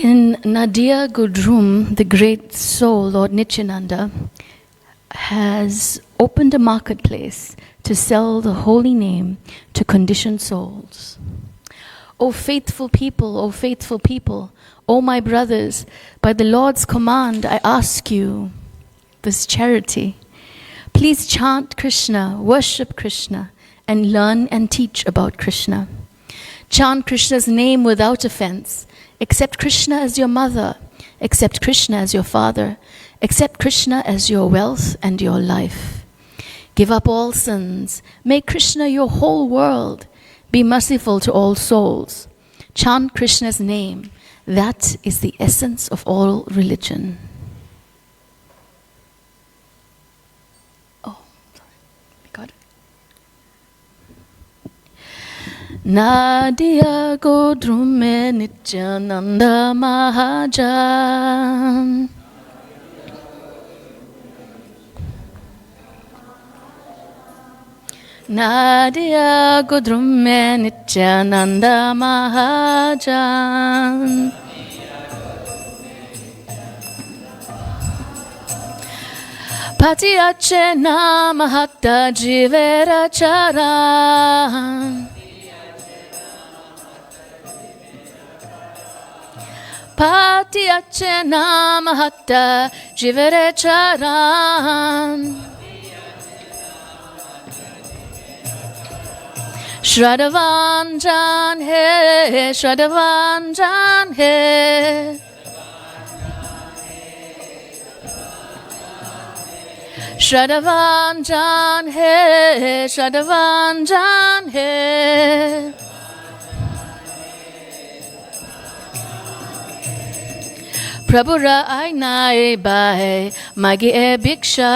In Nadia Gudrum, the great soul, Lord Nityananda, has opened a marketplace to sell the holy name to conditioned souls. O faithful people, O my brothers, by the Lord's command I ask you this charity. Please chant Krishna, worship Krishna, and learn and teach about Krishna. Chant Krishna's name without offense. Accept Krishna as your mother. Accept Krishna as your father. Accept Krishna as your wealth and your life. Give up all sins. Make Krishna your whole world. Be merciful to all souls. Chant Krishna's name. That is the essence of all religion. Nadia Gudrum Nityananda Mahajan. Nadia Gudrum Nityananda Mahajan. Patiache Namahatta Jivera Charan. Patiache Namahatta Jivere Charan. Shraddhavan He, Shraddhavan He. Shraddhavan He, Shraddhavan He. Prabhura Ainai Bai Magi E Bhiksha.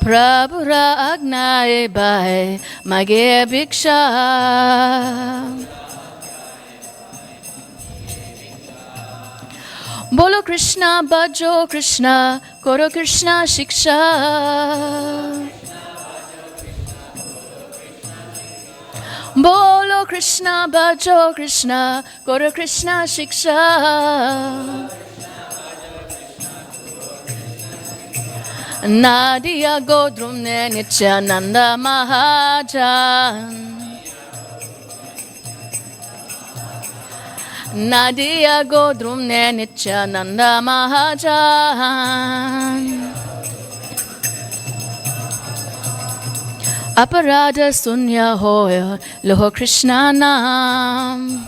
Prabhura Agnai Bai Magi E Bhiksha. Bolo Krishna Bhajo Krishna Koro Krishna Shiksha. Bolo Krishna Bhajo Krishna Koro Krishna Shiksha. Nadia Gudrum Nityananda Mahajan. Nadia Gudrum Nityananda Mahajan. Aparada sunya hoya loho Krishna nam.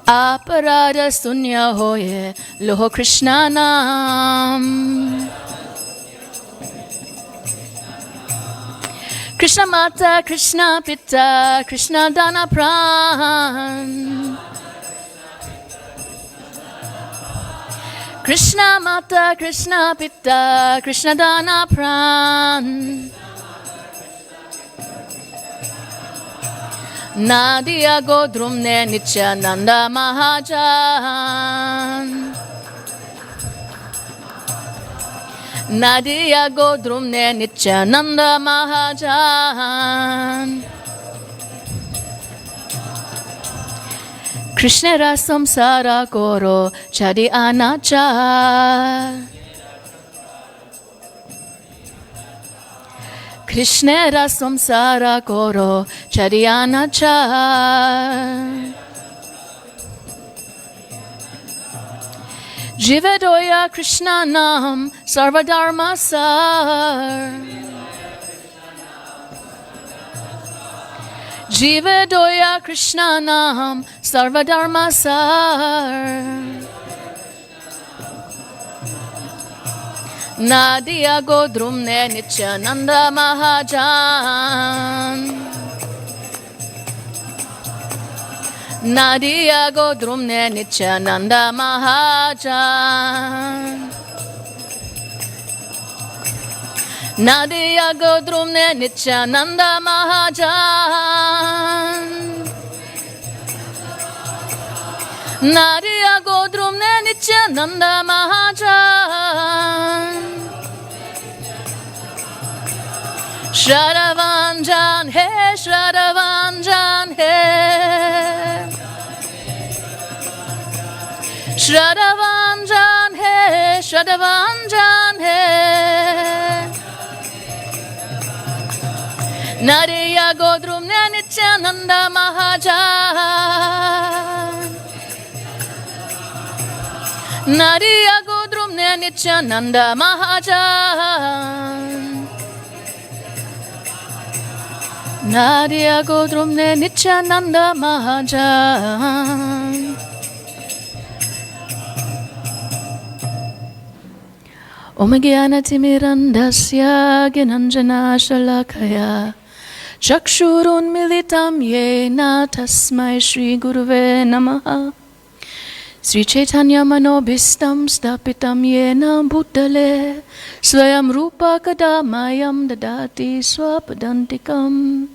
Aparada sunya hoye loho Krishna nam. Krishna Mata, Krishna Pita, Krishna Dana Pran. Krishna Mata, Krishna Pita, Krishna Dana Pran. Nadia Gudrum Nityananda Mahajan. Nadia Gudrum Nityananda Mahajan. Krishna Rasam Sara Koro Chadi Anachar. Krishna Rasam Sara Koro Chadi Anachar. Jivadoya Krishna Nam Sarvadharma Sar. Jivadoya Krishna Nam Sarvadharma Sar. Nadia Gudrum Nityananda Mahajan. Nadia Gudrum Nityananda Mahajan. Nadia Gudrum Nityananda Mahajan. Nadia Gudrum Nityananda Mahajan. Shraddhavanjan he, Shraddhavanjan he. Shraddhavanjan he, Shraddhavanjan he. Nariya Godrumne Nityananda Mahajan. Nariya Godrumne Nityananda Mahajan. Nariya Godrumne Nityananda Mahajan. Om Gyanatimmirandasya Gyananjana Shalakaya Chakshurun Militam Yena Tasmai Shri Guruve Namaha. Sri Chaitanya Manobhistam Stapitam Yena Bhutale Swayam Rupa Kadamayam Dadati Swapadantikam.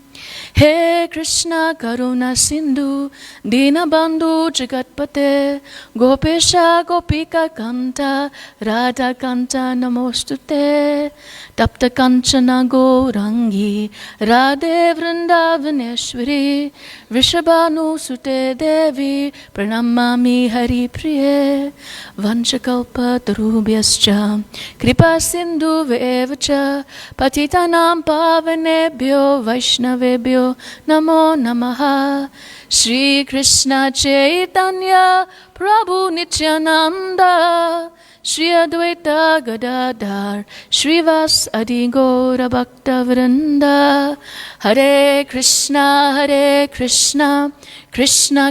He Krishna Karuna Sindhu Dinabandhu Jagatpate Gopesha Gopika Kanta Radha Kanta Namostute Tapta Kanchana Gourangi Radhe Vrindavaneshwari Vrishabhanu Sute Devi Pranamami Hari Priye Vanchakalpa Tarubhyascha Kripa Sindhu Vevacha Patitanam Pavanebhyo Vaishnavebhyo Namo Namaha. Shri Krishna Chaitanya Prabhu Nityananda Shri Advaita Gadadhar Shrivas Adi Gaura Bhakta Vrinda. Hare Krishna Krishna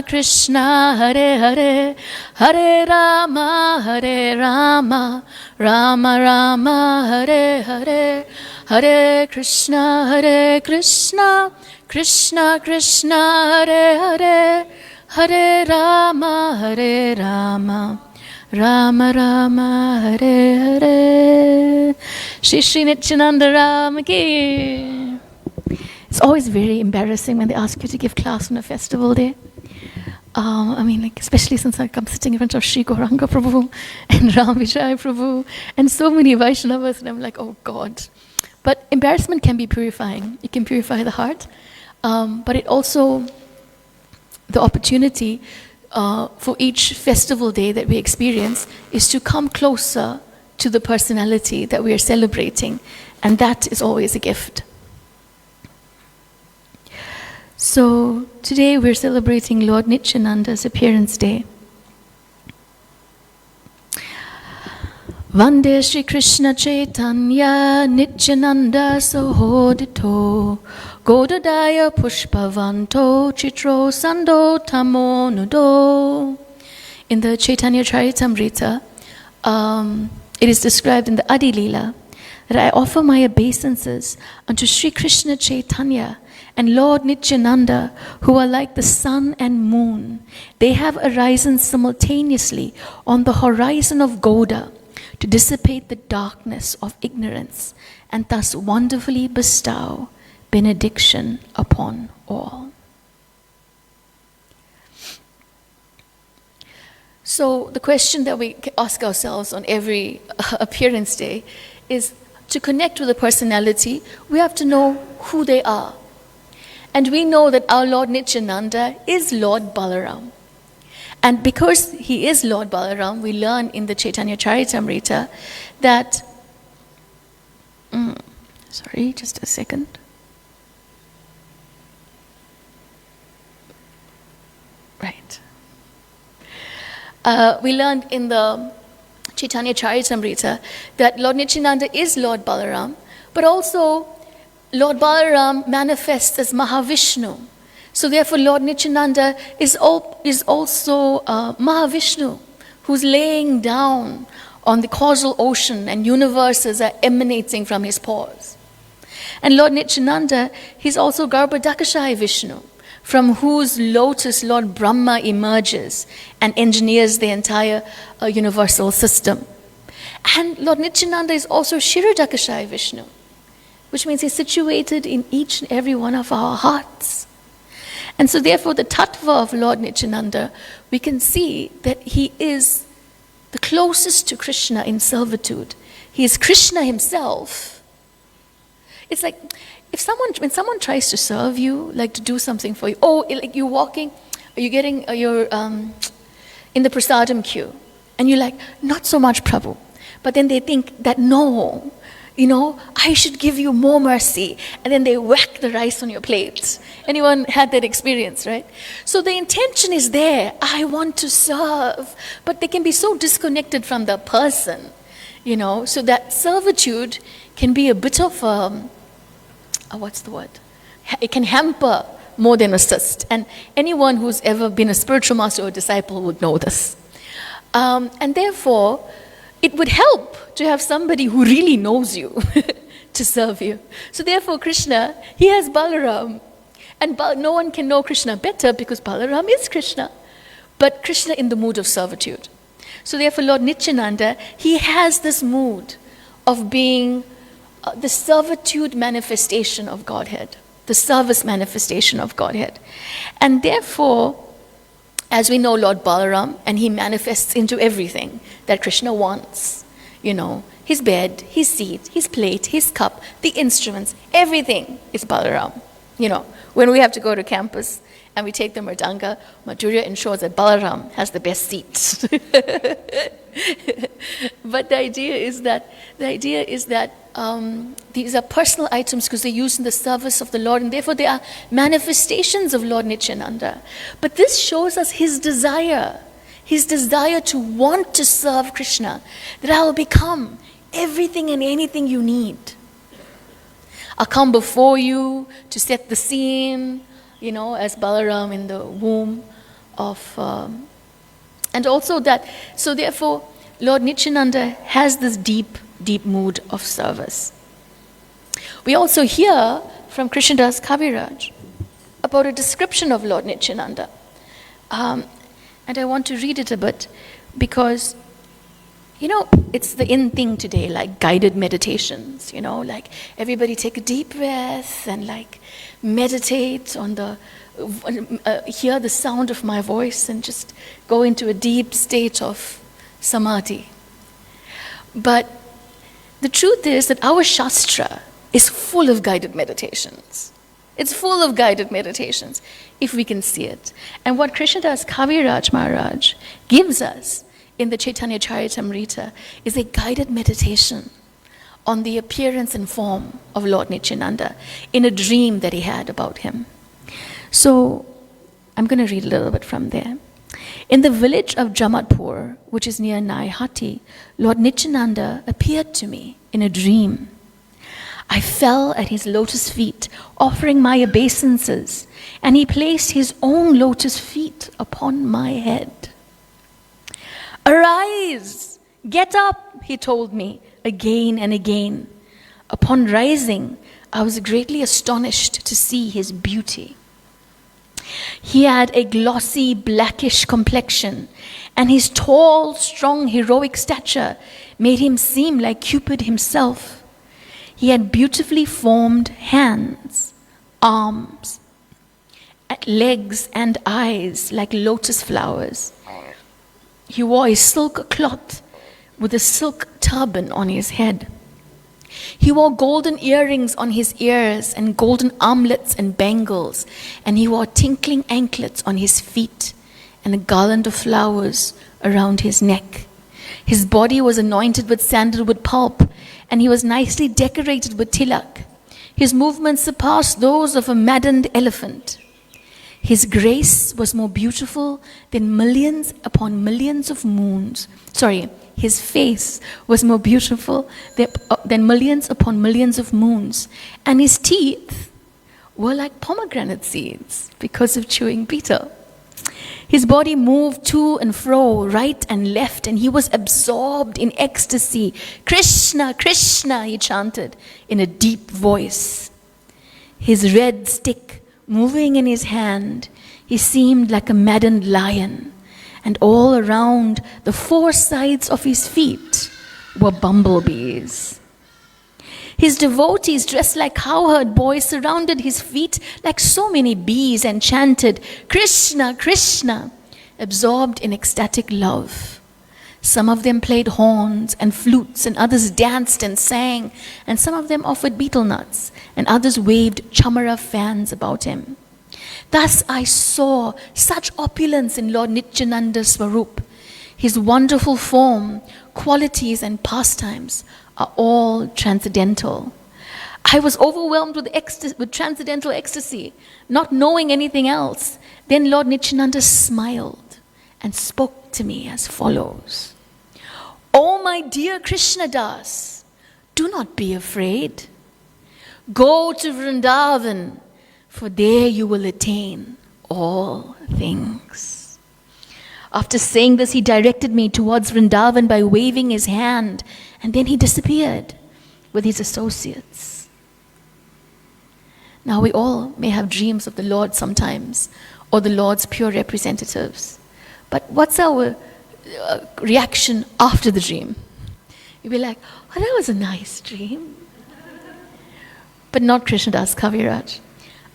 Krishna Hare Hare Hare Rama Rama Rama Hare Hare Hare Krishna Krishna Krishna Hare Hare Hare Rama Rama Rama Hare Hare. Shri Shri Nityananda Rama Ki. It's always very embarrassing when they ask you to give class on a festival day. Especially since I'm sitting in front of Shri Gauranga Prabhu and Ram Vijay Prabhu and so many Vaishnavas, and I'm like, oh God. But embarrassment can be purifying. It can purify the heart. But it also, the opportunity for each festival day that we experience is to come closer to the personality that we are celebrating. And that is always a gift. So today we're celebrating Lord Nityananda's appearance day. Vande Shri Krishna Chaitanya Nityananda Sahodito Godadaya Pushpavanto Chitro Sando Tamo Nudo. In the Chaitanya Charitamrita, it is described in the Adi Leela that I offer my obeisances unto Shri Krishna Chaitanya and Lord Nityananda, who are like the sun and moon. They have arisen simultaneously on the horizon of Gauda to dissipate the darkness of ignorance and thus wonderfully bestow benediction upon all. So the question that we ask ourselves on every appearance day is, to connect with a personality, we have to know who they are. And we know that our Lord Nityananda is Lord Balaram. And because he is Lord Balaram, we learn in the Chaitanya Charitamrita that, sorry, just a second. Right. We learned in the Chaitanya Charitamrita that Lord Nityananda is Lord Balaram, but also Lord Balaram manifests as Mahavishnu. So therefore Lord Nityananda is also Mahavishnu, who's laying down on the causal ocean and universes are emanating from his pores. And Lord Nityananda, he's also Garbhodakashayi Vishnu, from whose lotus Lord Brahma emerges and engineers the entire universal system. And Lord Nityananda is also Kshirodakashayi Vishnu, which means he's situated in each and every one of our hearts. And so therefore the tattva of Lord Nityananda, we can see that he is the closest to Krishna in servitude. He is Krishna himself It's like when someone tries to serve you, like to do something for you. Like you're walking, you're in the prasadam queue, and you're like, not so much, Prabhu. But then they think that no, I should give you more mercy. And then they whack the rice on your plate. Anyone had that experience, right? So the intention is there. I want to serve. But they can be so disconnected from the person, So that servitude can be a bit of what's the word? It can hamper more than assist. And anyone who's ever been a spiritual master or a disciple would know this. And therefore, it would help to have somebody who really knows you to serve you. So therefore, Krishna, he has Balaram. And no one can know Krishna better because Balaram is Krishna. But Krishna in the mood of servitude. So therefore, Lord Nityananda, he has this mood of being the servitude manifestation of Godhead. The service manifestation of Godhead. And therefore, as we know Lord Balaram, and he manifests into everything that Krishna wants. His bed, his seat, his plate, his cup, the instruments, everything is Balaram. When we have to go to campus and we take the Mridanga, Madhurya ensures that Balaram has the best seats. But the idea is that these are personal items because they're used in the service of the Lord, and therefore they are manifestations of Lord Nityananda. But this shows us his desire to want to serve Krishna, that I will become everything and anything you need. I'll come before you to set the scene, as Balaram in the womb of... and also that, so therefore, Lord Nityananda has this deep, deep mood of service. We also hear from Krishnadas Kaviraj about a description of Lord Nityananda. And I want to read it a bit because, it's the in thing today, like guided meditations, like everybody take a deep breath and like meditate on hear the sound of my voice and just go into a deep state of samadhi. But the truth is that our Shastra is full of guided meditations. It's full of guided meditations, if we can see it. And what Krishnadas Kaviraj Maharaj gives us in the Chaitanya Charitamrita is a guided meditation on the appearance and form of Lord Nityananda in a dream that he had about him. So, I'm going to read a little bit from there. In the village of Jamatpur, which is near Naihati, Lord Nityananda appeared to me in a dream. I fell at his lotus feet, offering my obeisances, and he placed his own lotus feet upon my head. Arise, get up, he told me again and again. Upon rising, I was greatly astonished to see his beauty. He had a glossy, blackish complexion, and his tall, strong, heroic stature made him seem like Cupid himself. He had beautifully formed hands, arms, legs and eyes like lotus flowers. He wore a silk cloth with a silk turban on his head. He wore golden earrings on his ears and golden armlets and bangles, and he wore tinkling anklets on his feet and a garland of flowers around his neck. His body was anointed with sandalwood pulp, and he was nicely decorated with tilak. His movements surpassed those of a maddened elephant. His grace was more beautiful than millions upon millions of moons. His face was more beautiful than millions upon millions of moons. And his teeth were like pomegranate seeds because of chewing betel. His body moved to and fro, right and left, and he was absorbed in ecstasy. Krishna, Krishna, he chanted in a deep voice. His red stick moving in his hand, he seemed like a maddened lion, and all around the four sides of his feet were bumblebees. His devotees, dressed like cowherd boys, surrounded his feet like so many bees and chanted, Krishna, Krishna, absorbed in ecstatic love. Some of them played horns and flutes, and others danced and sang, and some of them offered betel nuts, and others waved chamara fans about him. Thus I saw such opulence in Lord Nityananda's Swarup. His wonderful form, qualities, and pastimes are all transcendental. I was overwhelmed with transcendental ecstasy, not knowing anything else. Then Lord Nityananda smiled and spoke to me as follows. "Oh, my dear Krishna Das, do not be afraid. Go to Vrindavan, for there you will attain all things." After saying this, he directed me towards Vrindavan by waving his hand, and then he disappeared with his associates. Now we all may have dreams of the Lord sometimes, or the Lord's pure representatives. But what's our reaction after the dream? You'll be like, "Oh, that was a nice dream." But not Krishnadas Kaviraj.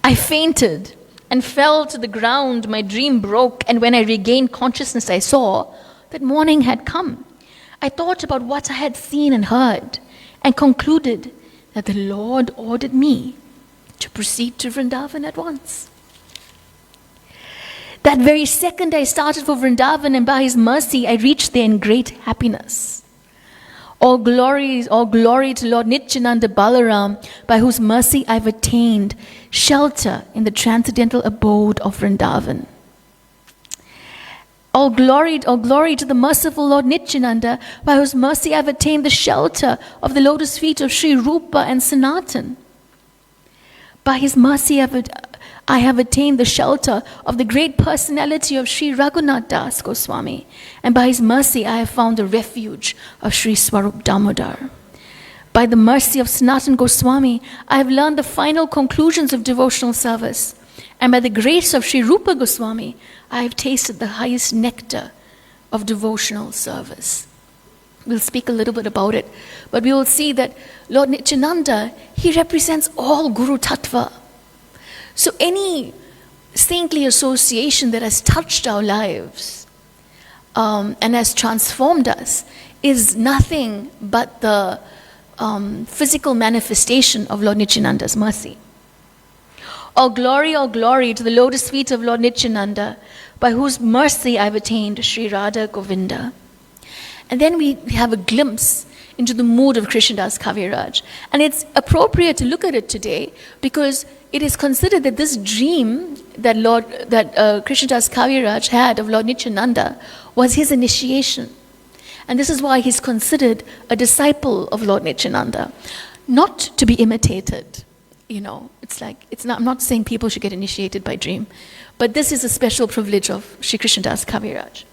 "I fainted and fell to the ground. My dream broke, and when I regained consciousness, I saw that morning had come. I thought about what I had seen and heard, and concluded that the Lord ordered me to proceed to Vrindavan at once. That very second I started for Vrindavan, and by his mercy I reached there in great happiness. All glory to Lord Nityananda Balaram, by whose mercy I've attained shelter in the transcendental abode of Vrindavan. All glory to the merciful Lord Nityananda, by whose mercy I've attained the shelter of the lotus feet of Sri Rupa and Sanatan. By his mercy I have attained the shelter of the great personality of Sri Raghunath Das Goswami, and by his mercy I have found the refuge of Sri Swarup Damodar. By the mercy of Sanatan Goswami, I have learned the final conclusions of devotional service, and by the grace of Sri Rupa Goswami, I have tasted the highest nectar of devotional service. We'll speak a little bit about it, but we will see that Lord Nityananda, he represents all Guru Tattva. So any saintly association that has touched our lives and has transformed us is nothing but the physical manifestation of Lord Nityananda's mercy. All glory to the lotus feet of Lord Nityananda, by whose mercy I've attained Sri Radha Govinda. And then we have a glimpse into the mood of Krishnadas Kaviraj. And it's appropriate to look at it today because it is considered that this dream that Krishnadas Kaviraj had of Lord Nityananda was his initiation. And this is why he's considered a disciple of Lord Nityananda, not to be imitated. You know, I'm not saying people should get initiated by dream, but this is a special privilege of Sri Krishnadas Kaviraj.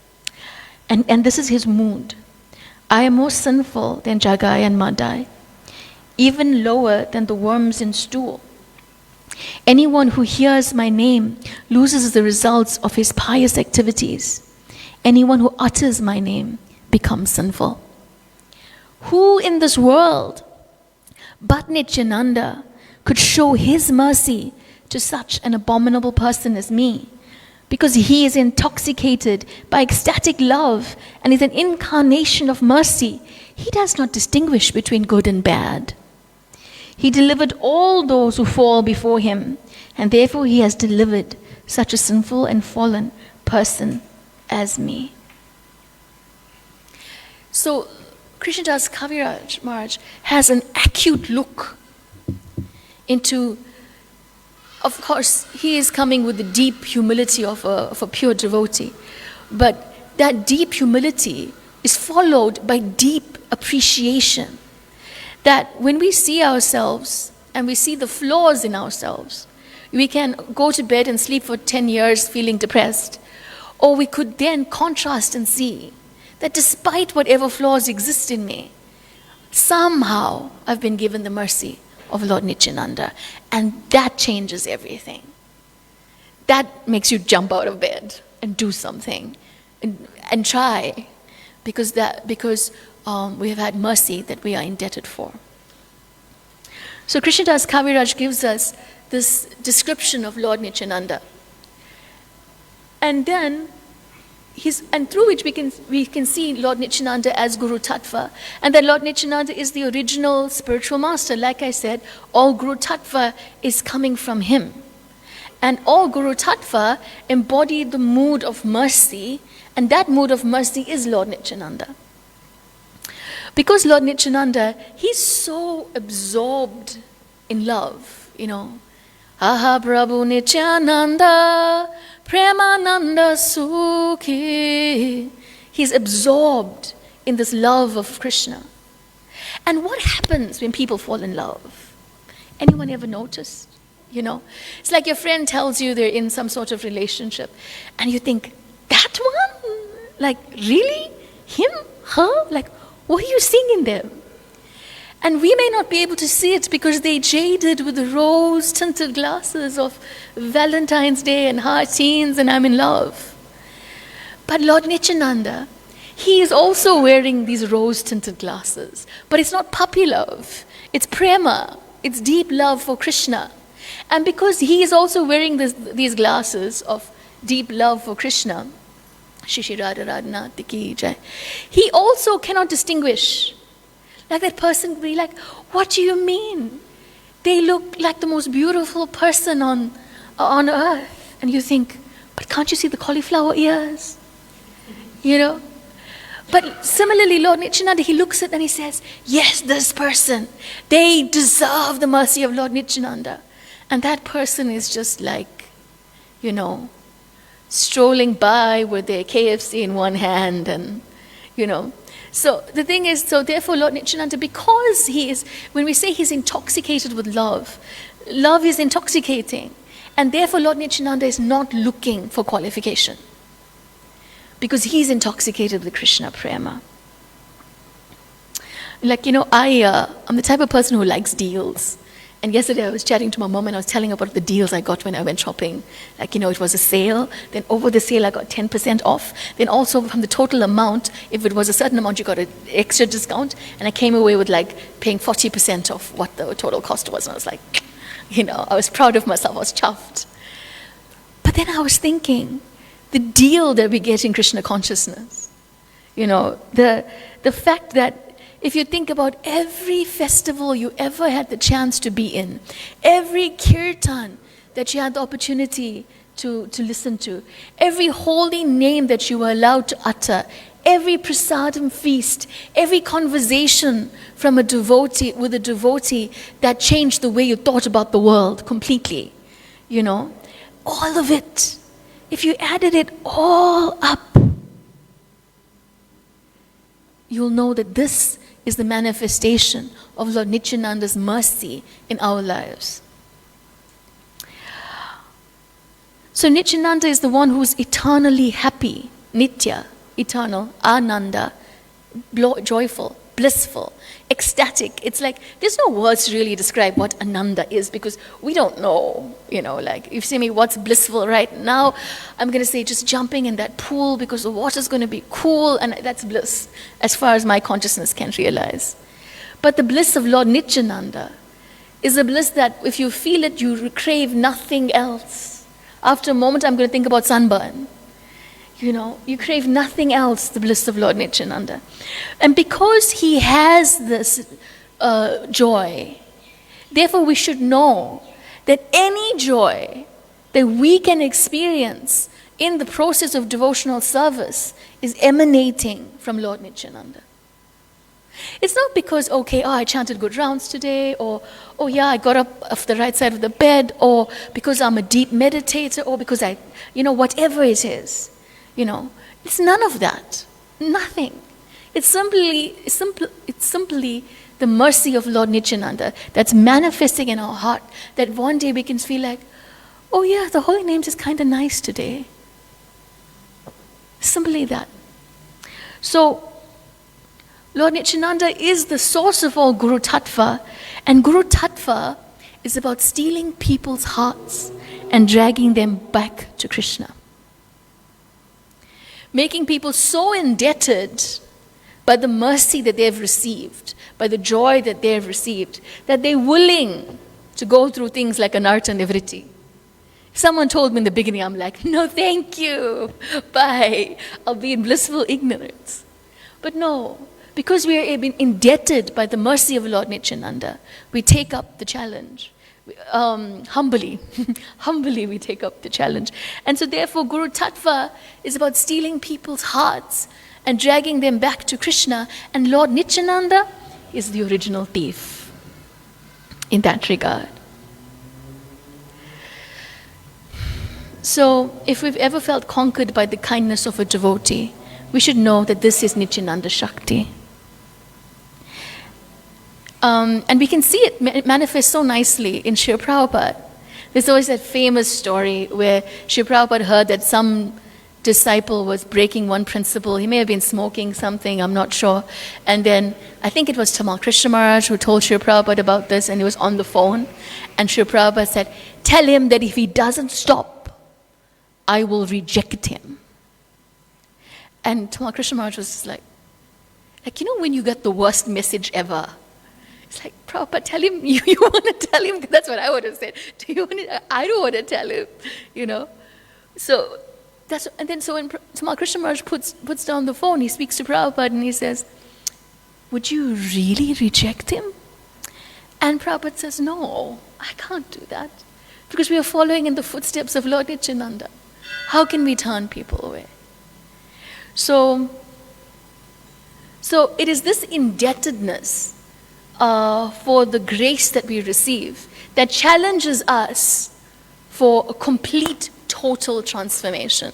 And this is his mood. I am more sinful than Jagai and Madai, even lower than the worms in stool. Anyone who hears my name loses the results of his pious activities. Anyone who utters my name becomes sinful. Who in this world but Nityananda could show his mercy to such an abominable person as me? Because he is intoxicated by ecstatic love and is an incarnation of mercy, he does not distinguish between good and bad. He delivered all those who fall before him, and therefore he has delivered such a sinful and fallen person as me. So, Krishnadas Kaviraj Maharaj has an acute look into, of course, he is coming with the deep humility of a pure devotee, but that deep humility is followed by deep appreciation. That when we see ourselves and we see the flaws in ourselves, we can go to bed and sleep for 10 years feeling depressed. Or we could then contrast and see that despite whatever flaws exist in me, somehow I've been given the mercy of Lord Nityananda. And that changes everything. That makes you jump out of bed and do something and try because we have had mercy that we are indebted for. So Krishnadas Kaviraj gives us this description of Lord Nityananda. And then and through which we can see Lord Nityananda as Guru Tattva, and that Lord Nityananda is the original spiritual master. Like I said, all Guru Tattva is coming from him. And all Guru Tattva embodied the mood of mercy, and that mood of mercy is Lord Nityananda. Because Lord Nityananda, he's so absorbed in love, Aha Prabhu Nityananda, Premananda Sukhi. He's absorbed in this love of Krishna. And what happens when people fall in love? Anyone ever noticed? It's like your friend tells you they're in some sort of relationship, and you think, that one? Like, really? Him? Her? Like, what are you seeing in them? And we may not be able to see it because they're jaded with the rose-tinted glasses of Valentine's Day and heartines and I'm in love. But Lord Nityananda, he is also wearing these rose-tinted glasses. But it's not puppy love. It's prema. It's deep love for Krishna. And because he is also wearing these glasses of deep love for Krishna, Shishi Radha Radhanath Ki Jai, he also cannot distinguish. Like that person would be like, what do you mean? They look like the most beautiful person on earth. And you think, but can't you see the cauliflower ears? But similarly, Lord Nityananda, he looks at and he says, yes, this person, they deserve the mercy of Lord Nityananda. And that person is just like, strolling by with their KFC in one hand and, So the thing is, therefore Lord Nityananda, because when we say he's intoxicated with love, love is intoxicating. And therefore Lord Nityananda is not looking for qualification. Because he's intoxicated with Krishna prema. Like, I'm the type of person who likes deals. And yesterday I was chatting to my mom and I was telling her about the deals I got when I went shopping. Like, it was a sale. Then over the sale I got 10% off. Then also from the total amount, if it was a certain amount, you got an extra discount. And I came away with paying 40% of what the total cost was. And I was like, I was proud of myself. I was chuffed. But then I was thinking, the deal that we get in Krishna consciousness, the fact that if you think about every festival you ever had the chance to be in, every kirtan that you had the opportunity to listen to, every holy name that you were allowed to utter, every prasadam feast, every conversation from a devotee with a devotee that changed the way you thought about the world completely, all of it, if you added it all up, you'll know that this is the manifestation of Lord Nityananda's mercy in our lives. So Nityananda is the one who is eternally happy, Nitya, eternal, Ananda, joyful, blissful, ecstatic. It's like, there's no words to really describe what Ananda is because we don't know, like, if you say me what's blissful right now, I'm going to say just jumping in that pool because the water's going to be cool and that's bliss as far as my consciousness can realize. But the bliss of Lord Nityananda is a bliss that if you feel it, you crave nothing else. After a moment, I'm going to think about sunburn. You crave nothing else, the bliss of Lord Nityananda. And because he has this joy, therefore we should know that any joy that we can experience in the process of devotional service is emanating from Lord Nityananda. It's not because, I chanted good rounds today, or, I got up off the right side of the bed, or because I'm a deep meditator, or because whatever it is. It's none of that. Nothing. It's simply the mercy of Lord Nityananda that's manifesting in our heart, that one day we can feel like, the holy names is kind of nice today. Simply that. So, Lord Nityananda is the source of all Guru Tattva, and Guru Tattva is about stealing people's hearts and dragging them back to Krishna. Making people so indebted by the mercy that they've received, by the joy that they've received, that they're willing to go through things like anartha nivritti. Someone told me in the beginning, I'm like, no, thank you. Bye. I'll be in blissful ignorance. But no, because we are indebted by the mercy of Lord Nityananda, we take up the challenge. Humbly. Humbly we take up the challenge. And so therefore Guru Tattva is about stealing people's hearts and dragging them back to Krishna. And Lord Nityananda is the original thief in that regard. So, if we've ever felt conquered by the kindness of a devotee, we should know that this is Nityananda Shakti. And we can see it manifest so nicely in Srila Prabhupada. There's always that famous story where Srila Prabhupada heard that some disciple was breaking one principle. He may have been smoking something, I'm not sure. And then, I think it was Tamal Krishna Maharaj who told Srila Prabhupada about this, and he was on the phone. And Srila Prabhupada said, tell him that if he doesn't stop, I will reject him. And Tamal Krishna Maharaj was just like, when you get the worst message ever. It's like, Prabhupada, tell him, you want to tell him? That's what I would have said. Do you want to, I don't want to tell him, So, and then so when Tamal Krishna Maharaj puts down the phone, he speaks to Prabhupada and he says, would you really reject him? And Prabhupada says, no, I can't do that. Because we are following in the footsteps of Lord Nityananda. How can we turn people away? So it is this indebtedness for the grace that we receive that challenges us for a complete, total transformation.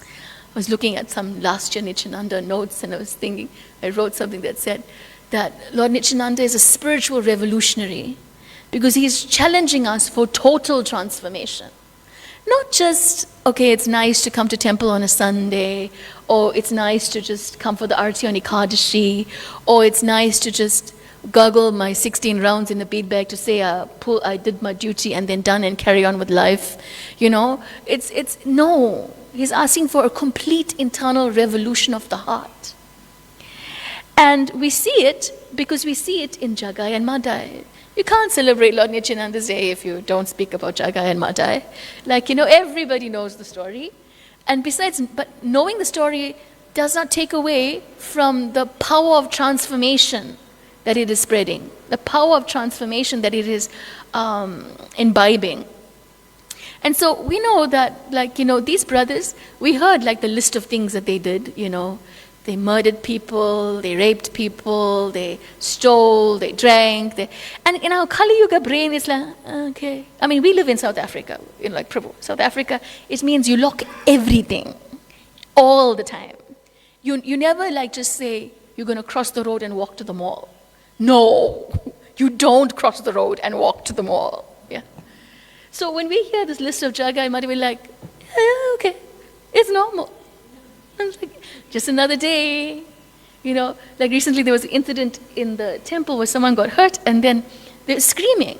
I was looking at some last year Nityananda notes and I was thinking, I wrote something that said that Lord Nityananda is a spiritual revolutionary because he is challenging us for total transformation. Not just, okay, it's nice to come to temple on a Sunday, or it's nice to just come for the Arti on Ekadashi, or it's nice to just gurgle my 16 rounds in the bead bag to say I did my duty and then done and carry on with life. It's no. He's asking for a complete internal revolution of the heart. And we see it because we see it in Jagai and Madai. You can't celebrate Lord Nityananda's Day if you don't speak about Jagai and Madai. Everybody knows the story. And besides, but knowing the story does not take away from the power of transformation that it is spreading, the power of transformation that it is imbibing. And so we know that, these brothers, we heard the list of things that they did, They murdered people, they raped people, they stole, they drank. And in our Kali Yuga brain, it's like, okay. I mean, we live in South Africa, Prabhu. South Africa, it means you lock everything, all the time. You never just say, you're going to cross the road and walk to the mall. No, you don't cross the road and walk to the mall. Yeah. So when we hear this list of Jagai Madai, we're like, okay, it's normal. Just another day, recently there was an incident in the temple where someone got hurt and then they're screaming.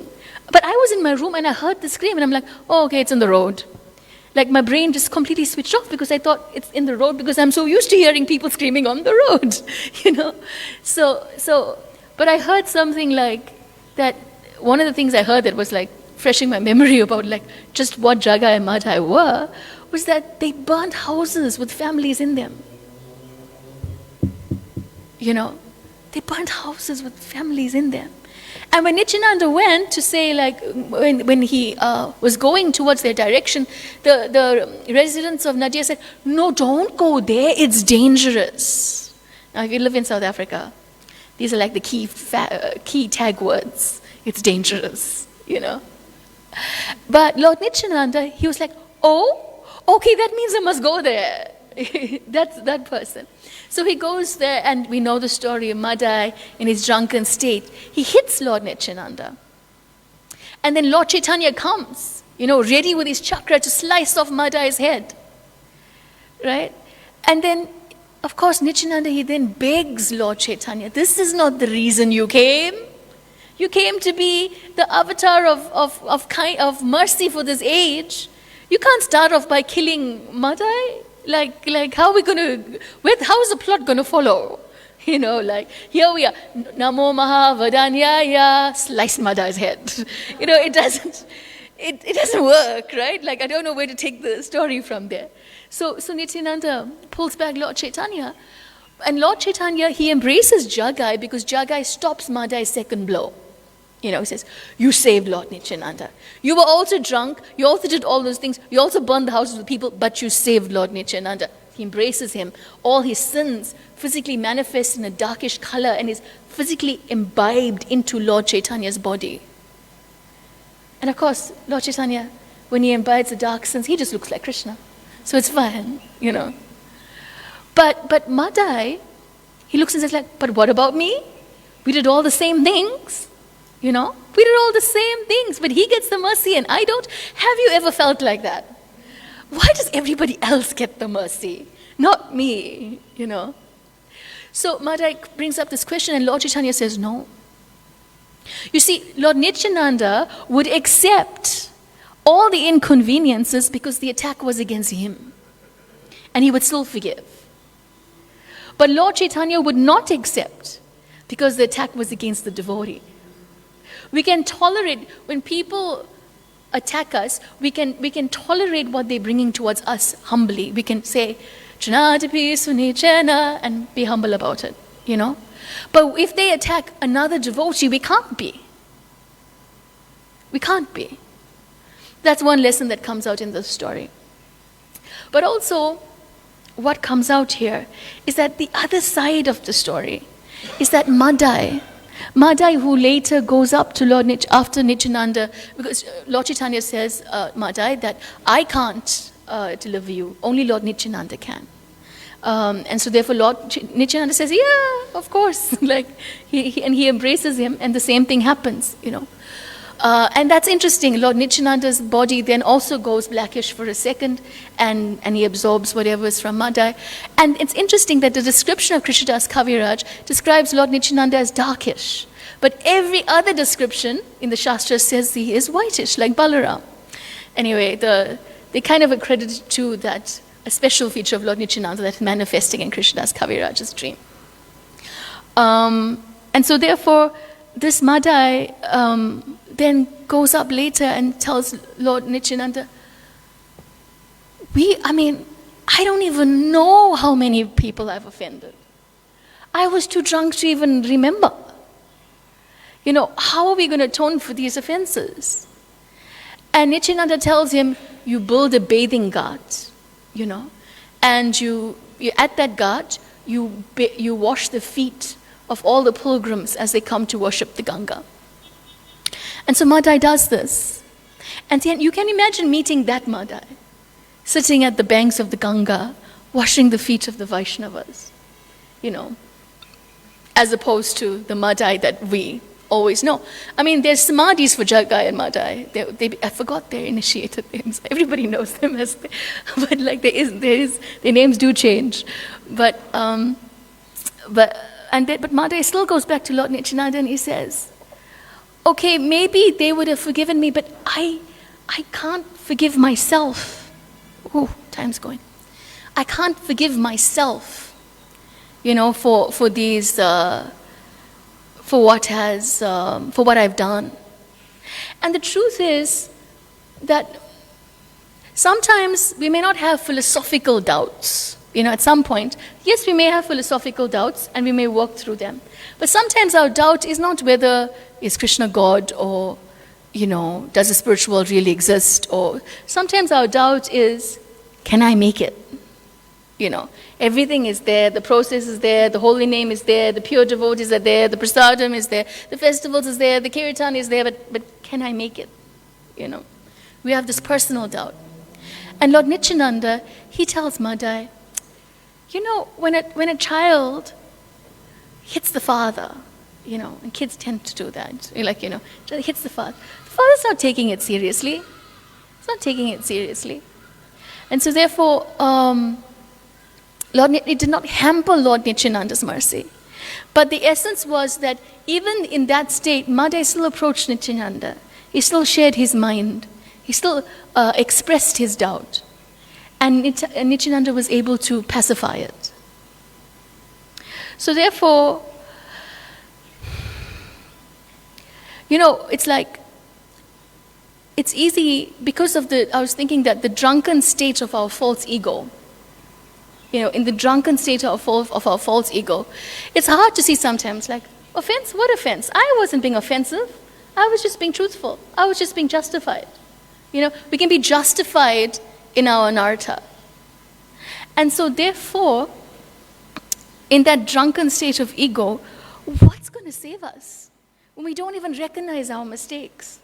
But I was in my room and I heard the scream and I'm like, oh, okay, it's on the road. My brain just completely switched off because I thought it's in the road because I'm so used to hearing people screaming on the road, but I heard something that, one of the things I heard that was fresh in my memory about just what Jagai and Madai were, was that they burnt houses with families in them. They burnt houses with families in them. And when Nityananda went to say, when he was going towards their direction, the residents of Nadia said, no, don't go there, it's dangerous. Now, if you live in South Africa, these are the key tag words. It's dangerous, But Lord Nityananda, he was like, oh, okay, that means I must go there. That's that person. So he goes there, and we know the story of Madai in his drunken state. He hits Lord Nityananda. And then Lord Chaitanya comes, ready with his chakra to slice off Madai's head. Right? And then, of course, Nityananda, he then begs Lord Chaitanya, this is not the reason you came. You came to be the avatar of mercy for this age. You can't start off by killing Madai. How are we how is the plot going to follow? Here we are, Namo Maha Vadanyaya, slice Madai's head. it doesn't work, right? Like, I don't know where to take the story from there. So Nityananda pulls back Lord Chaitanya. And Lord Chaitanya, he embraces Jagai because Jagai stops Madai's second blow. He says, you saved Lord Nityananda. You were also drunk. You also did all those things. You also burned the houses of the people, but you saved Lord Nityananda. He embraces him. All his sins physically manifest in a darkish color and is physically imbibed into Lord Chaitanya's body. And of course, Lord Chaitanya, when he imbibes the dark sins, he just looks like Krishna. So it's fine, But Madai, he looks and says like, but what about me? We did all the same things, We did all the same things, but he gets the mercy and I don't. Have you ever felt like that? Why does everybody else get the mercy? Not me, So Madai brings up this question and Lord Chaitanya says, no. You see, Lord Nityananda would accept all the inconveniences because the attack was against him. And he would still forgive. But Lord Chaitanya would not accept because the attack was against the devotee. We can tolerate, when people attack us, we can tolerate what they're bringing towards us humbly. We can say, Chanadapi Sunichena, and be humble about it, But if they attack another devotee, we can't be. We can't be. That's one lesson that comes out in this story. But also, what comes out here is that the other side of the story is that Madai who later goes up to Lord after Nityananda, because Lord Chaitanya says, Madai, that I can't deliver you, only Lord Nityananda can. And so therefore Lord Nityananda says, yeah, of course. He embraces him and the same thing happens, And that's interesting. Lord Nityananda's body then also goes blackish for a second and he absorbs whatever is from Madai. And it's interesting that the description of Krishnadas Kaviraj describes Lord Nityananda as darkish. But every other description in the Shastras says he is whitish, like Balaram. Anyway, they kind of accredit to that a special feature of Lord Nityananda that's manifesting in Krishnadas Kaviraj's dream. And so therefore, this Madai then goes up later and tells Lord Nityananda, I don't even know how many people I've offended. I was too drunk to even remember. How are we going to atone for these offenses? And Nityananda tells him, you build a bathing ghat, and you at that ghat, you wash the feet of all the pilgrims as they come to worship the Ganga. And so Madai does this. And then you can imagine meeting that Madai, sitting at the banks of the Ganga, washing the feet of the Vaishnavas, as opposed to the Madai that we always know. There's samadhis for Jagai and Madai. I forgot their initiated names. Everybody knows them but their names do change. But Madai still goes back to Lord Nityananda and he says, okay, maybe they would have forgiven me, but I can't forgive myself. Ooh, time's going. I can't forgive myself, for these, for what I've done. And the truth is that sometimes we may not have philosophical doubts. At some point, yes, we may have philosophical doubts and we may work through them. But sometimes our doubt is not whether is Krishna God or, does the spiritual world really exist? Or sometimes our doubt is, can I make it? Everything is there, the process is there, the holy name is there, the pure devotees are there, the prasadam is there, the festivals is there, the kirtan is there, but can I make it? We have this personal doubt. And Lord Nityananda, he tells Madai, when a child hits the father, and kids tend to do that, hits the father's not taking it seriously. It's not taking it seriously. And so therefore, it did not hamper Lord Nityananda's mercy. But the essence was that even in that state, Madai still approached Nityananda. He still shared his mind. He still expressed his doubt. And Nityananda was able to pacify it. So therefore, it's like it's easy because of I was thinking that the drunken state of our false ego, in the drunken state of our false ego, it's hard to see sometimes, like, offense? What offense? I wasn't being offensive. I was just being truthful. I was just being justified. We can be justified in our anartha. And so therefore, in that drunken state of ego, what's going to save us when we don't even recognize our mistakes?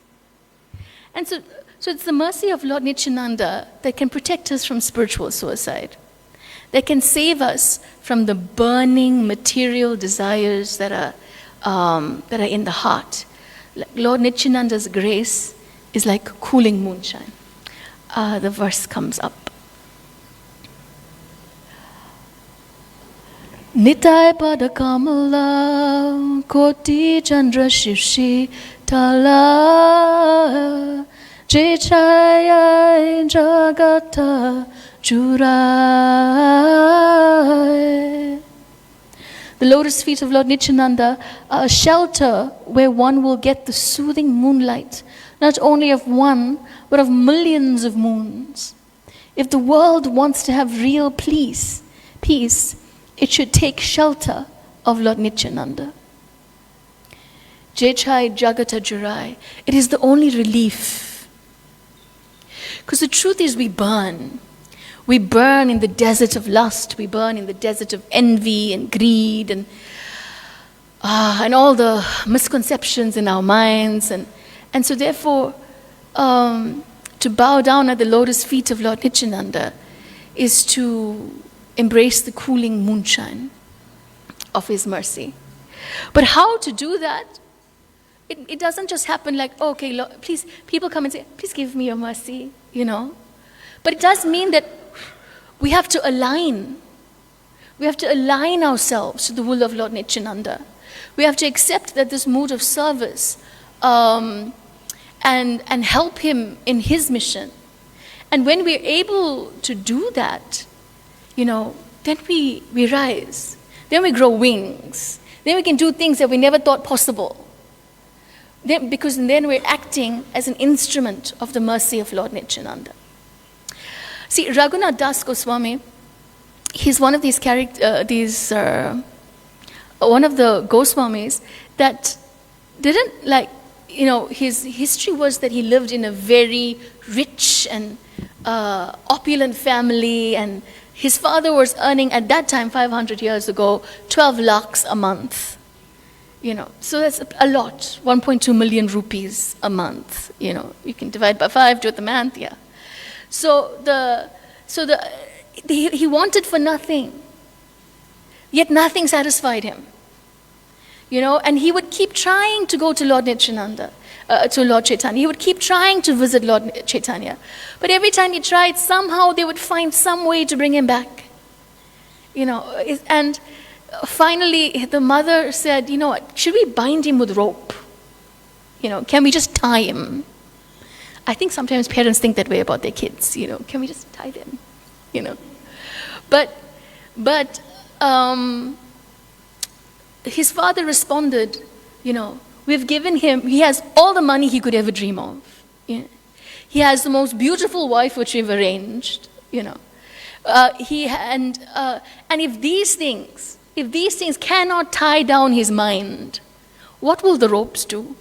And so it's the mercy of Lord Nityananda that can protect us from spiritual suicide, that can save us from the burning material desires that are in the heart. Lord Nityananda's grace is like cooling moonshine. The verse comes up. Nitai pada kamala koti chandra shivshi tala jechaya jagata jurai. The lotus feet of Lord Nityananda are a shelter where one will get the soothing moonlight, not only of one, but of millions of moons. If the world wants to have real peace, it should take shelter of Lord Nityananda. Jechai Jagata Jurai. It is the only relief. Because the truth is we burn. We burn in the desert of lust. We burn in the desert of envy and greed and all the misconceptions in our minds. And so therefore, to bow down at the lotus feet of Lord Nityananda is to embrace the cooling moonshine of His mercy. But how to do that? It doesn't just happen like, okay, Lord, please, people come and say, please give me your mercy, But it does mean that we have to align. We have to align ourselves to the will of Lord Nityananda. We have to accept that this mood of service and help Him in His mission. And when we're able to do that, then we rise. Then we grow wings. Then we can do things that we never thought possible. Because then we're acting as an instrument of the mercy of Lord Nityananda. See, Raghunath Das Goswami, he's one of these one of the Goswamis that didn't his history was that he lived in a very rich and opulent family, and his father was earning, at that time, 500 years ago, 12 lakhs a month. So that's a lot, 1.2 million rupees a month. You can divide by 5, do the math, yeah. So he wanted for nothing, yet nothing satisfied him. And he would keep trying to go to Lord Nityananda, to Lord Chaitanya. He would keep trying to visit Lord Chaitanya. But every time he tried, somehow they would find some way to bring him back. And finally the mother said, what, should we bind him with rope? Can we just tie him? I think sometimes parents think that way about their kids, can we just tie them? But his father responded, we've given him, he has all the money he could ever dream of. He has the most beautiful wife which we've arranged, and if these things cannot tie down his mind, what will the ropes do?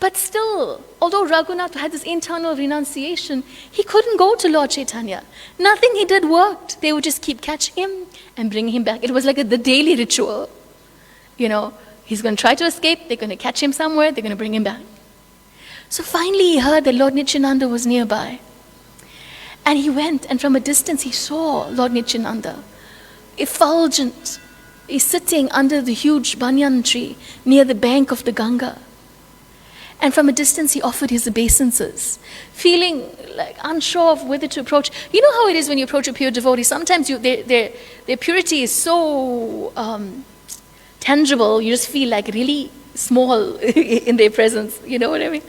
But still, although Raghunath had this internal renunciation, he couldn't go to Lord Chaitanya. Nothing he did worked. They would just keep catching him and bring him back. It was like the daily ritual. He's going to try to escape, they're going to catch him somewhere, they're going to bring him back. So finally he heard that Lord Nityananda was nearby. And he went, and from a distance he saw Lord Nityananda, effulgent. He's sitting under the huge banyan tree near the bank of the Ganga. And from a distance he offered his obeisances, feeling like unsure of whether to approach. You know how it is when you approach a pure devotee, sometimes their purity is so tangible, you just feel like really small in their presence, you know what I mean?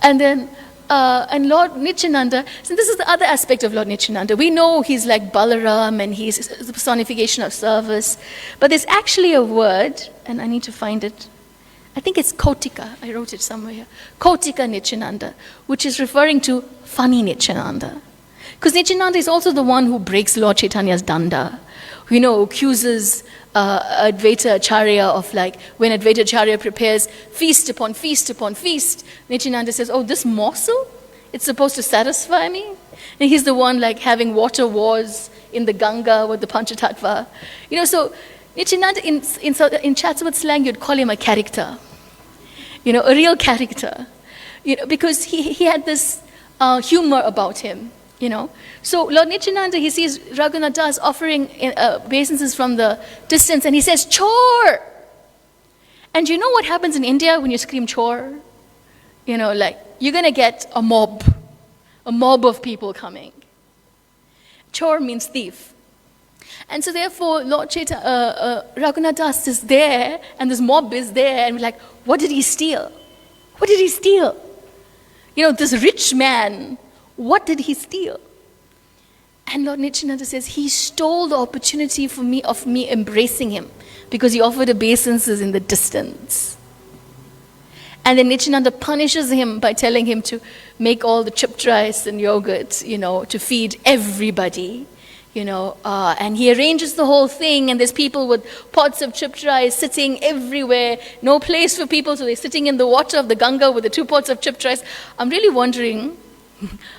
And then, and Lord Nityananda, so this is the other aspect of Lord Nityananda. We know he's like Balaram and he's the personification of service, but there's actually a word, and I need to find it, I think it's Kautika, I wrote it somewhere here. Kautika Nityananda, which is referring to funny Nityananda. Because Nityananda is also the one who breaks Lord Chaitanya's danda, accuses Advaita Acharya of when Advaita Acharya prepares feast upon feast upon feast, Nityananda says, oh, this morsel, it's supposed to satisfy me? And he's the one having water wars in the Ganga with the Panchatattva. So Nityananda, in Chatsworth slang, you'd call him a character, a real character, because he had this humor about him. So Lord Nityananda, he sees Raghunath Das offering obeisances from the distance, and he says, chore! And you know what happens in India when you scream chore? You're going to get a mob of people coming. Chore means thief. And so therefore, Lord Raghunath Das is there, and this mob is there, and we're like, what did he steal? What did he steal? This rich man, what did he steal? And Lord Nityananda says, he stole the opportunity of me embracing him, because he offered obeisances in the distance. And then Nityananda punishes him by telling him to make all the chipped rice and yogurt, to feed everybody. And he arranges the whole thing, and there's people with pots of chipped rice sitting everywhere, no place for people, so they're sitting in the water of the Ganga with the 2 pots of chipped rice. I'm really wondering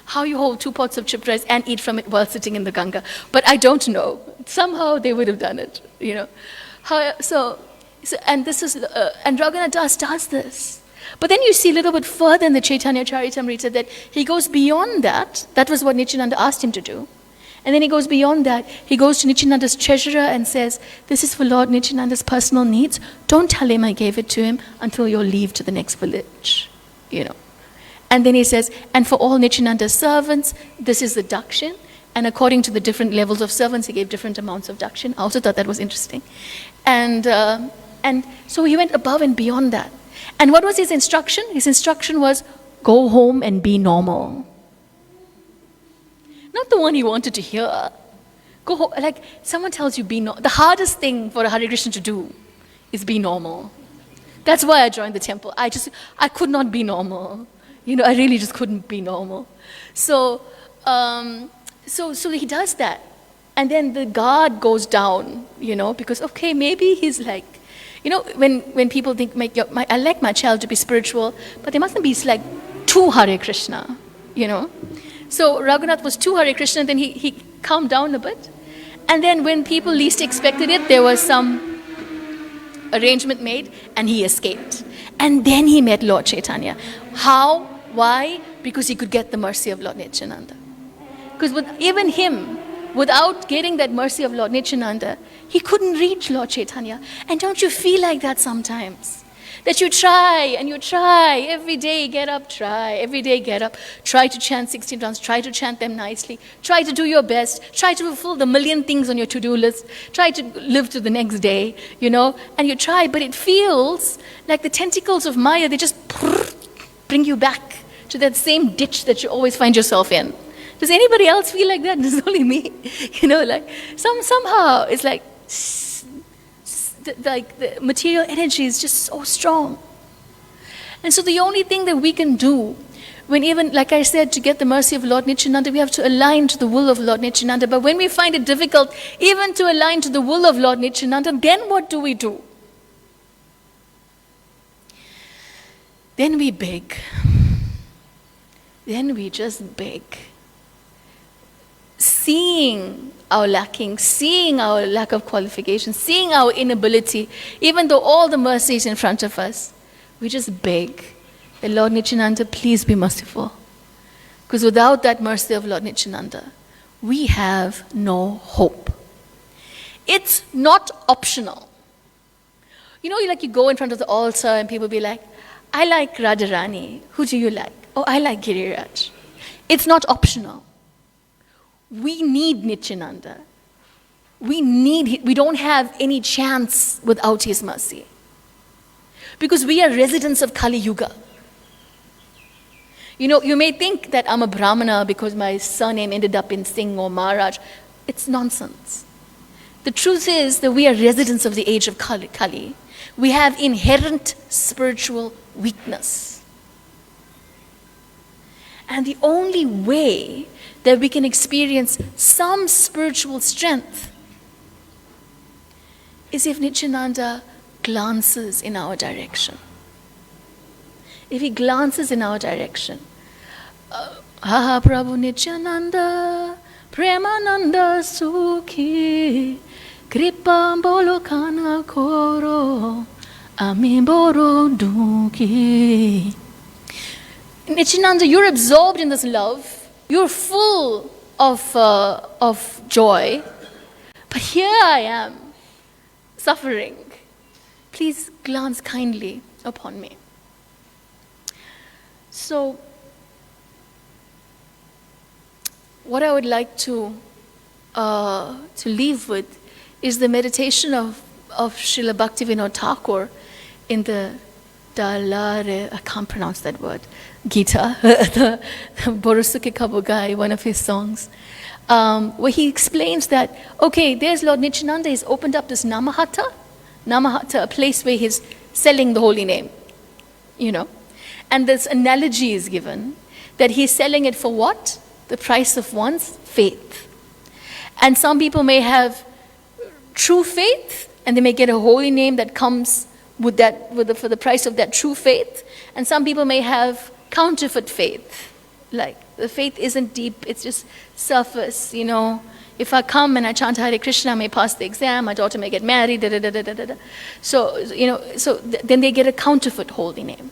how you hold 2 pots of chipped rice and eat from it while sitting in the Ganga. But I don't know. Somehow they would have done it, and this is, and Raghunath Das does this. But then you see a little bit further in the Chaitanya Charitamrita that he goes beyond that. That was what Nityananda asked him to do. And then he goes beyond that. He goes to Nityananda's treasurer and says, this is for Lord Nityananda's personal needs. Don't tell him I gave it to him until your leave to the next village. And then he says, and for all Nityananda's servants, this is the dakshin. And according to the different levels of servants, he gave different amounts of dakshin. I also thought that was interesting. And so he went above and beyond that. And what was his instruction? His instruction was, go home and be normal. Not the one he wanted to hear. Go home, someone tells you be normal. The hardest thing for a Hare Krishna to do is be normal. That's why I joined the temple. I could not be normal. I really just couldn't be normal. So he does that. And then the guard goes down, because, okay, maybe he's when people think, I like my child to be spiritual, but they mustn't be too Hare Krishna, So Raghunath was too Hare Krishna, then he calmed down a bit. And then when people least expected it, there was some arrangement made, and he escaped. And then he met Lord Chaitanya. How? Why? Because he could get the mercy of Lord Nityananda. Because even him, without getting that mercy of Lord Nityananda, he couldn't reach Lord Chaitanya. And don't you feel like that sometimes? That you try and you try, every day get up, try, every day get up, try to chant 16 rounds, try to chant them nicely, try to do your best, try to fulfill the million things on your to-do list, try to live to the next day, and you try, but it feels like the tentacles of Maya, they just bring you back to that same ditch that you always find yourself in. Does anybody else feel like that? It's only me. Somehow it's the material energy is just so strong. And so the only thing that we can do, when even, like I said, to get the mercy of Lord Nityananda, we have to align to the will of Lord Nityananda. But when we find it difficult even to align to the will of Lord Nityananda, then what do we do? Then we beg. Then we just beg. Seeing our lacking, seeing our lack of qualification, seeing our inability, even though all the mercy is in front of us, we just beg that Lord Nityananda, please be merciful. Because without that mercy of Lord Nityananda, we have no hope. It's not optional. You go in front of the altar and people be like, I like Radharani. Who do you like? Oh, I like Giriraj. It's not optional. We need Nityananda. We don't have any chance without his mercy. Because we are residents of Kali Yuga. You may think that I'm a Brahmana because my surname ended up in Singh or Maharaj. It's nonsense. The truth is that we are residents of the age of Kali. We have inherent spiritual weakness. And the only way that we can experience some spiritual strength is if Nityananda glances in our direction. If he glances in our direction. Aha Prabhu Nityananda, Premananda Sukhi, Kripa Bolokana Koro, Amiboro Duki. Nityananda, you're absorbed in this love. You're full of joy. But here I am, suffering. Please glance kindly upon me. So, what I would like to leave with is the meditation of Srila Bhaktivinoda Thakur in the Dalare, I can't pronounce that word, Gita, the Borusuke Kabugai, one of his songs, where he explains that, okay, there's Lord Nityananda, he's opened up this Namahata, a place where he's selling the holy name, And this analogy is given that he's selling it for what? The price of one's faith. And some people may have true faith, and they may get a holy name that comes with for the price of that true faith. And some people may have counterfeit faith. Like, the faith isn't deep, it's just surface, If I come and I chant Hare Krishna, I may pass the exam, my daughter may get married, So, then they get a counterfeit holy name,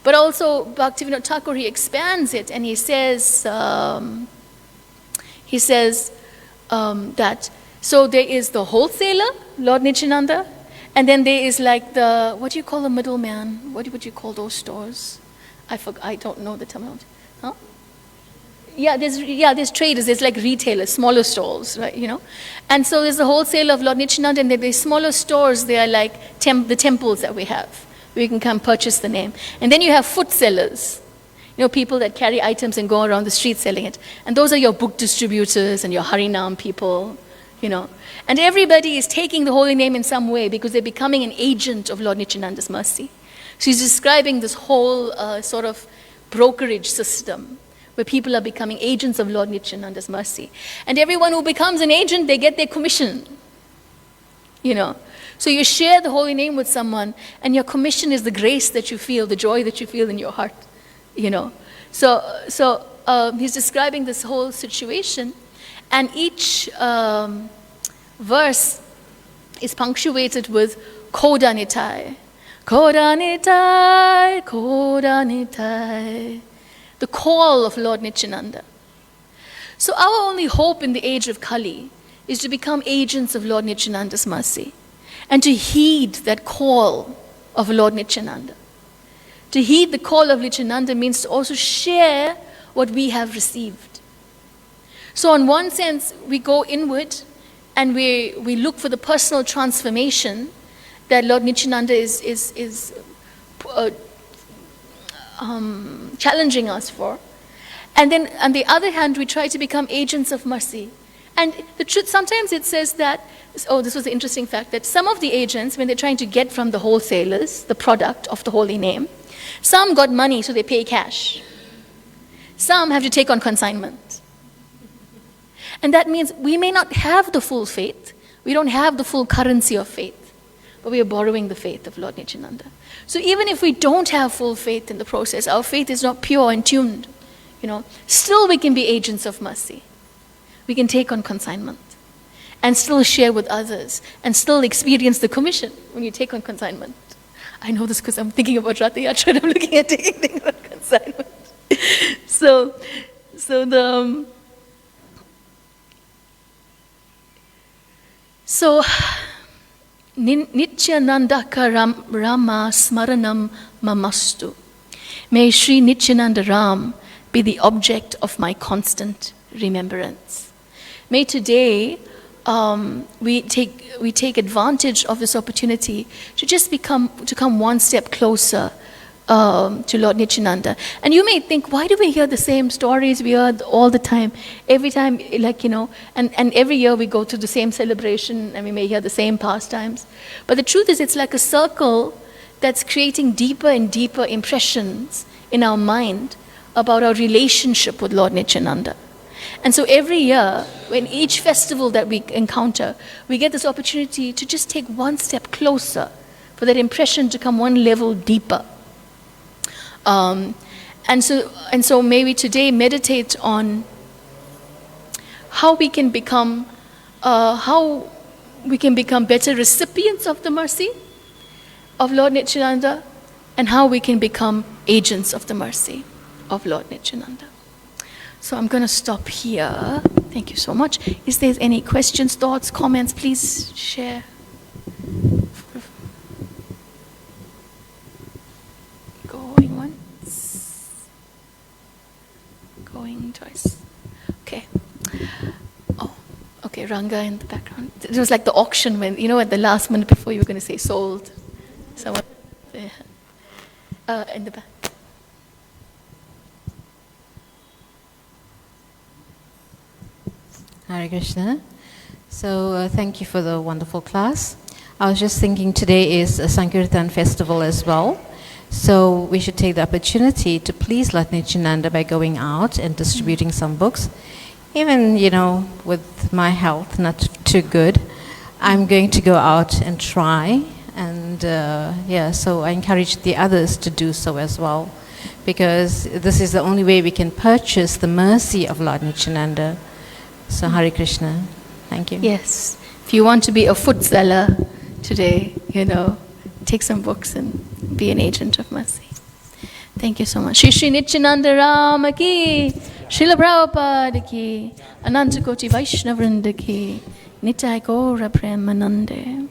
But also, Bhaktivinoda Thakur, he expands it and he says that, so there is the wholesaler, Lord Nityananda, and then there is like what do you call the middleman? What would you call those stores? I don't know the terminology. Huh? There's traders, there's like retailers, smaller stores, right, And so there's the wholesaler of Lord Nityananda, and then there's smaller stores, they are like the temples that we have, where you can come purchase the name. And then you have foot sellers, people that carry items and go around the street selling it. And those are your book distributors and your Harinam people, And everybody is taking the holy name in some way because they're becoming an agent of Lord Nityananda's mercy. So he's describing this whole sort of brokerage system where people are becoming agents of Lord Nityananda's mercy. And everyone who becomes an agent, they get their commission, So you share the holy name with someone, and your commission is the grace that you feel, the joy that you feel in your heart, So he's describing this whole situation, and each verse is punctuated with Kodanitai. Kodanitai, Kodanitai. The call of Lord Nityananda. So our only hope in the age of Kali is to become agents of Lord Nityananda's mercy and to heed that call of Lord Nityananda. To heed the call of Nityananda means to also share what we have received. So in one sense, we go inward and we look for the personal transformation that Lord Nityananda is challenging us for. And then on the other hand, we try to become agents of mercy. And the truth, sometimes it says that, this was the interesting fact, that some of the agents, when they're trying to get from the wholesalers the product of the holy name, some got money, so they pay cash. Some have to take on consignment. And that means we may not have the full faith. We don't have the full currency of faith. But we are borrowing the faith of Lord Nityananda. So even if we don't have full faith in the process, our faith is not pure and tuned, still we can be agents of mercy. We can take on consignment and still share with others and still experience the commission when you take on consignment. I know this because I'm thinking about Ratha Yatra and I'm looking at taking things on consignment. So Nityanandaka Rama Smaranam Mamastu. May Sri Nityananda Ram be the object of my constant remembrance. May today we take advantage of this opportunity to just come one step closer to Lord Nityananda. And you may think, why do we hear the same stories we hear all the time? Every time, and every year we go to the same celebration and we may hear the same pastimes. But the truth is, it's like a circle that's creating deeper and deeper impressions in our mind about our relationship with Lord Nityananda. And so every year, when each festival that we encounter, we get this opportunity to just take one step closer for that impression to come one level deeper. And so maybe today meditate on how we can become better recipients of the mercy of Lord Nityananda, and how we can become agents of the mercy of Lord Nityananda. So I'm going to stop here. Thank you so much. If there's any questions, thoughts, comments, please share. Going once. Going twice. Okay. Oh, okay, Ranga in the background. It was like the auction when, at the last minute before you were going to say sold. Someone in the back. Hare Krishna. So thank you for the wonderful class. I was just thinking today is a Sankirtan festival as well. So we should take the opportunity to please Lord Nityananda by going out and distributing some books. Even, with my health not too good, I'm going to go out and try. And so I encourage the others to do so as well. Because this is the only way we can purchase the mercy of Lord Nityananda. So Hare Krishna. Thank you. Yes. If you want to be a food seller today, take some books and be an agent of mercy. Thank you so much. Shri Shri Nityananda Rama ki, Srila Prabhupada ki, Ananta Koti Vaishnava Vrinda ki, Nitai Gaura Premanande.